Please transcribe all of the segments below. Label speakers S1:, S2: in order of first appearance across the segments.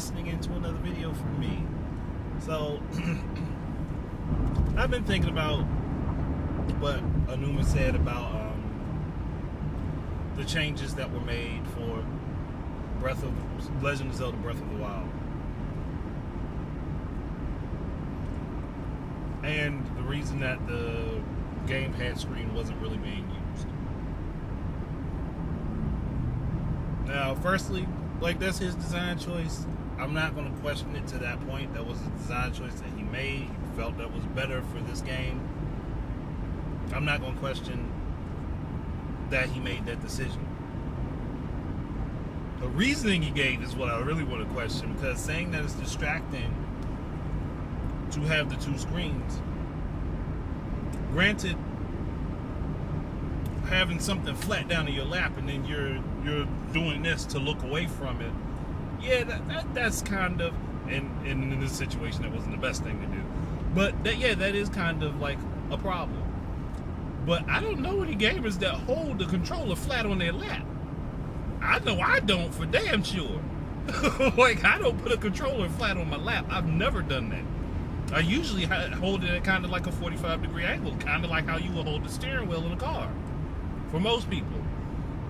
S1: listening into another video from me. So, I've been thinking about what Aonuma said about the changes that were made for Legend of Zelda Breath of the Wild. And the reason that the Gamepad screen wasn't really being used. Now, firstly, like, that's his design choice. I'm not going to question it to that point. That was a design choice that he made. He felt that was better for this game. I'm not going to question that he made that decision. The reasoning he gave is what I really want to question, because saying that it's distracting to have the two screens. Granted, having something flat down in your lap and then you're doing this to look away from it, yeah, that's kind of, and in this situation that wasn't the best thing to do, but that is kind of like a problem. But I don't know any gamers that hold the controller flat on their lap. I know I don't, for damn sure. Like, I don't put a controller flat on my lap. I've never done that. I usually hold it at kind of like a 45-degree angle, kind of like how you would hold the steering wheel in a car, for most people.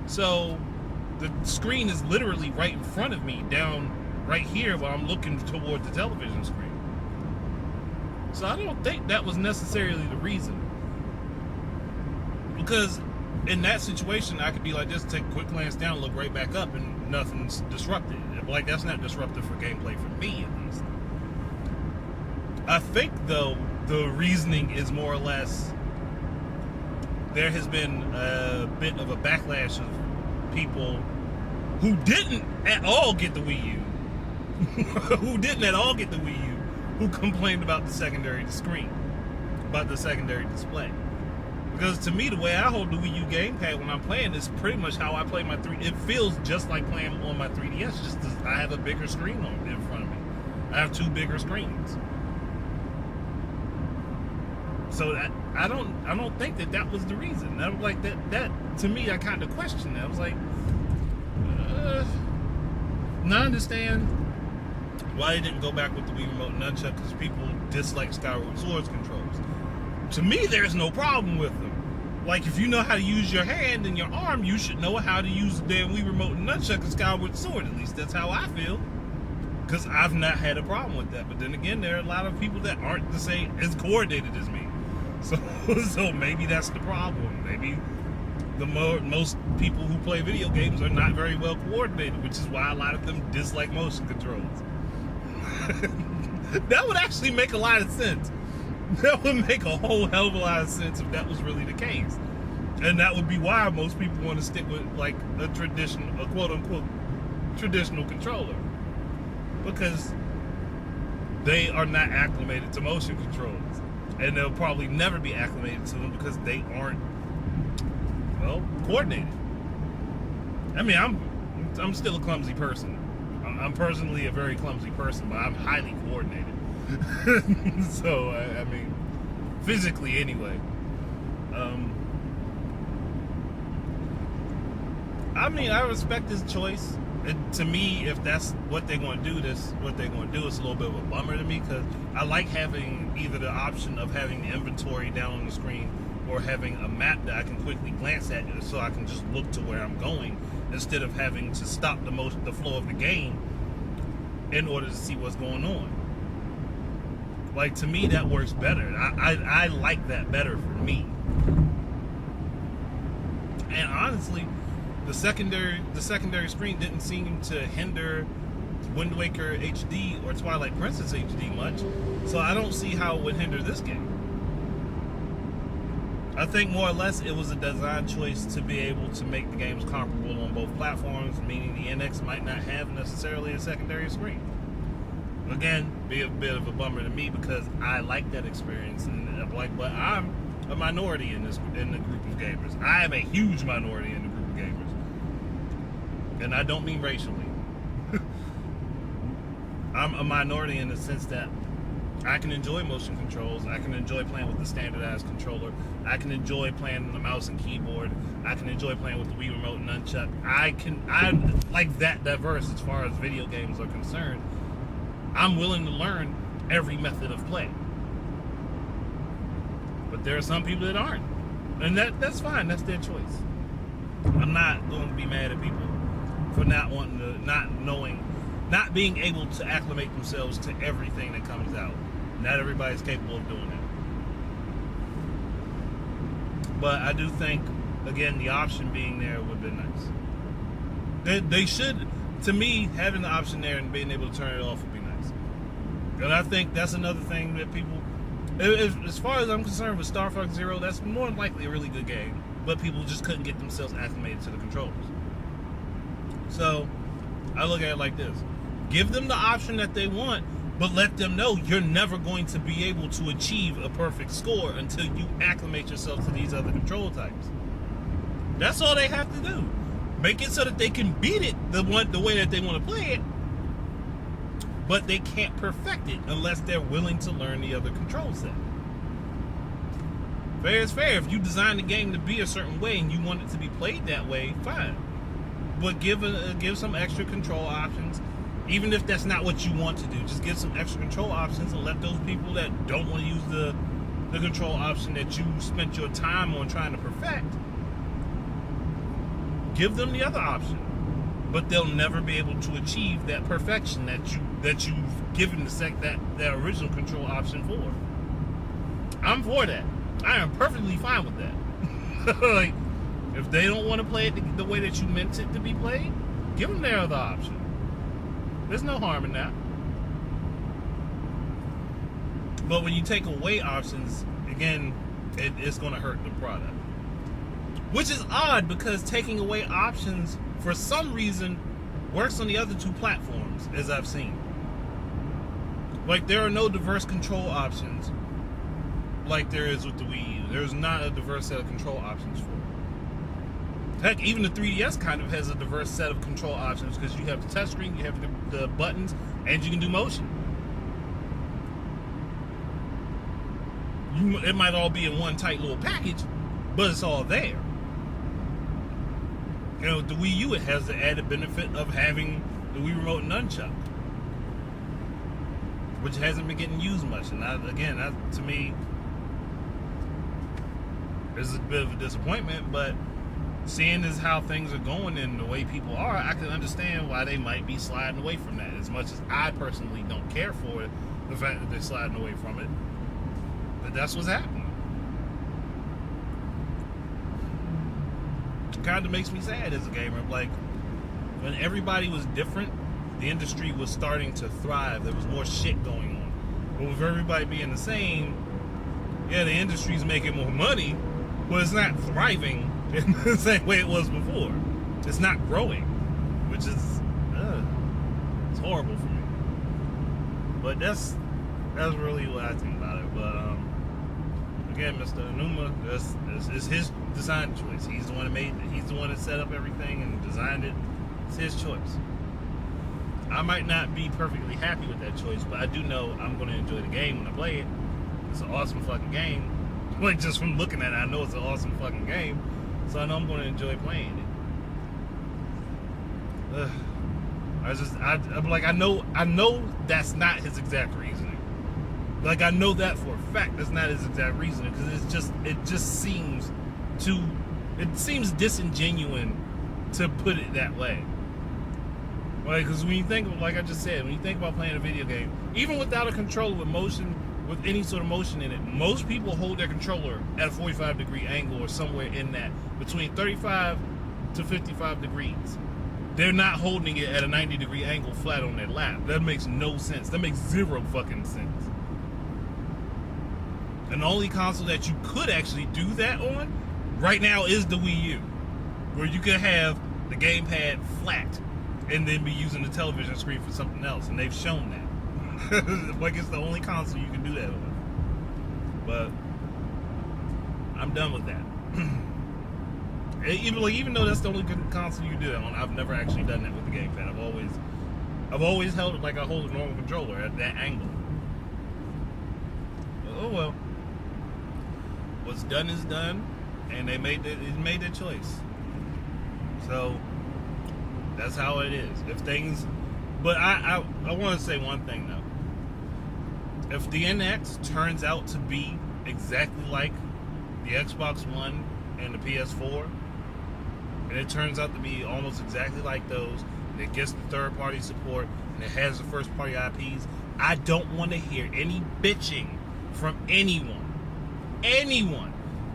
S1: So the screen is literally right in front of me, down right here while I'm looking toward the television screen. So I don't think that was necessarily the reason. Because in that situation, I could be like this, take a quick glance down, look right back up, and nothing's disrupted. Like, that's not disruptive for gameplay for me, at least. I think, though, the reasoning is more or less, there has been a bit of a backlash of people who didn't at all get the Wii U, who complained about the secondary screen, about the secondary display. Because to me, the way I hold the Wii U gamepad when I'm playing is pretty much how I play my 3D. It feels just like playing on my 3DS, just as I have a bigger screen in front of me. I have two bigger screens. So I don't think that was the reason. I was like, that to me, I kind of questioned it. I was like, and I understand why they didn't go back with the Wii Remote and Nunchuck, because people dislike Skyward Sword's controls. To me, there's no problem with them. Like, if you know how to use your hand and your arm, you should know how to use the damn Wii Remote and Nunchuck and Skyward Sword. At least that's how I feel. Because I've not had a problem with that. But then again, there are a lot of people that aren't the same, as coordinated as me. So maybe that's the problem. Maybe most people who play video games are not very well coordinated, which is why a lot of them dislike motion controls. That would actually make a lot of sense. That would make a whole hell of a lot of sense if that was really the case. And that would be why most people want to stick with, like, a quote-unquote traditional controller. Because they are not acclimated to motion controls. And they'll probably never be acclimated to them because they aren't, well, coordinated. I mean, I'm still a clumsy person. I'm personally a very clumsy person, but I'm highly coordinated. So, I mean, physically anyway. I mean, I respect his choice. And to me, if that's what they're going to do, it's a little bit of a bummer to me, because I like having either the option of having the inventory down on the screen or having a map that I can quickly glance at so I can just look to where I'm going, instead of having to stop the flow of the game in order to see what's going on. Like, to me, that works better. I like that better for me. And honestly, the secondary screen didn't seem to hinder Wind Waker HD or Twilight Princess HD much, so I don't see how it would hinder this game. I think more or less it was a design choice to be able to make the games comparable on both platforms, meaning the NX might not have necessarily a secondary screen. Again, be a bit of a bummer to me, because I like that experience, but I'm a minority in the group of gamers. I am a huge minority in the group of gamers, and I don't mean racially. I'm a minority in the sense that I can enjoy motion controls. I can enjoy playing with the standardized controller. I can enjoy playing on the mouse and keyboard. I can enjoy playing with the Wii Remote and Nunchuck. I'm like that diverse as far as video games are concerned. I'm willing to learn every method of play. But there are some people that aren't. And that's fine. That's their choice. I'm not going to be mad at people for not wanting to, not being able to acclimate themselves to everything that comes out. Not everybody's capable of doing that. But I do think, again, the option being there would be nice. They should, to me, having the option there and being able to turn it off would be nice. And I think that's another thing that people, as far as I'm concerned with Star Fox Zero, that's more than likely a really good game. But people just couldn't get themselves acclimated to the controllers. So, I look at it like this. Give them the option that they want, but let them know you're never going to be able to achieve a perfect score until you acclimate yourself to these other control types. That's all they have to do. Make it so that they can beat it the way that they want to play it, but they can't perfect it unless they're willing to learn the other control set. Fair is fair. If you design the game to be a certain way and you want it to be played that way, fine. But give some extra control options. Even if that's not what you want to do, just give some extra control options and let those people that don't want to use the control option that you spent your time on trying to perfect, give them the other option. But they'll never be able to achieve that perfection that you've given that original control option for. I'm for that. I am perfectly fine with that. Like, if they don't want to play it the way that you meant it to be played, give them their other option. There's no harm in that. But when you take away options, again, it's going to hurt the product. Which is odd, because taking away options, for some reason, works on the other two platforms, as I've seen. Like, there are no diverse control options like there is with the Wii U. There's not a diverse set of control options for it. Heck, even the 3DS kind of has a diverse set of control options, because you have the touchscreen, you have the buttons, and you can do motion. It might all be in one tight little package, but it's all there. You know, with the Wii U, it has the added benefit of having the Wii Remote Nunchuck, which hasn't been getting used much. And that, to me, is a bit of a disappointment, but seeing as how things are going and the way people are, I can understand why they might be sliding away from that. As much as I personally don't care for it, the fact that they're sliding away from it, but that's what's happening. It kind of makes me sad as a gamer. Like, when everybody was different, the industry was starting to thrive. There was more shit going on. But with everybody being the same, yeah, the industry's making more money, but it's not thriving in the same way it was before. It's not growing, which is it's horrible for me. But that's really what I think about it. But again, Mr. Aonuma, it's his design choice. He's the one that made it. He's the one that set up everything and designed it. It's his choice. I might not be perfectly happy with that choice, but I do know I'm going to enjoy the game when I play it. It's an awesome fucking game. Like, just from looking at it, I know it's an awesome fucking game. So I know I'm going to enjoy playing it. I'm like, I know that's not his exact reasoning. Like, I know that for a fact that's not his exact reasoning, because it seems disingenuous to put it that way. Like, because when you think, like I just said, when you think about playing a video game, even without a controller with motion, with any sort of motion in it, most people hold their controller at a 45-degree angle or somewhere in that, between 35 to 55 degrees. They're not holding it at a 90-degree angle flat on their lap. That makes no sense. That makes zero fucking sense. And the only console that you could actually do that on right now is the Wii U, where you could have the gamepad flat and then be using the television screen for something else, and they've shown that. Like, it's the only console you can do that on. But I'm done with that. Even though that's the only console you can do that on, I've never actually done that with the gamepad. I've always held it like I hold a normal controller at that angle. Oh well. What's done is done, and they made their choice. So that's how it is. If things But I want to say one thing though. If the NX turns out to be exactly like the Xbox One and the PS4, and it turns out to be almost exactly like those, and it gets the third-party support, and it has the first-party IPs, I don't want to hear any bitching from anyone,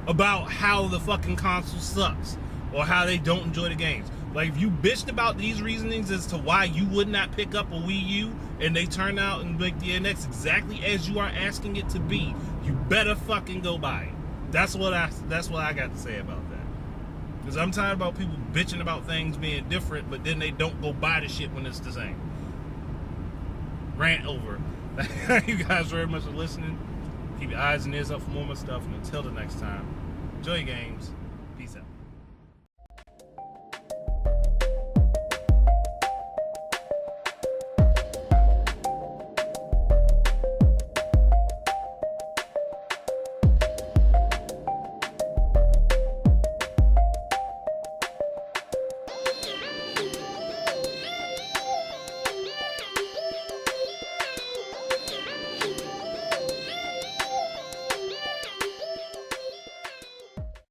S1: about how the fucking console sucks, or how they don't enjoy the games. Like, if you bitched about these reasonings as to why you would not pick up a Wii U, and they turn out and make the NX exactly as you are asking it to be, you better fucking go buy it. That's what I got to say about that. Because I'm tired about people bitching about things being different, but then they don't go buy the shit when it's the same. Rant over. Thank you guys very much for listening. Keep your eyes and ears up for more of my stuff. And until the next time, enjoy your games.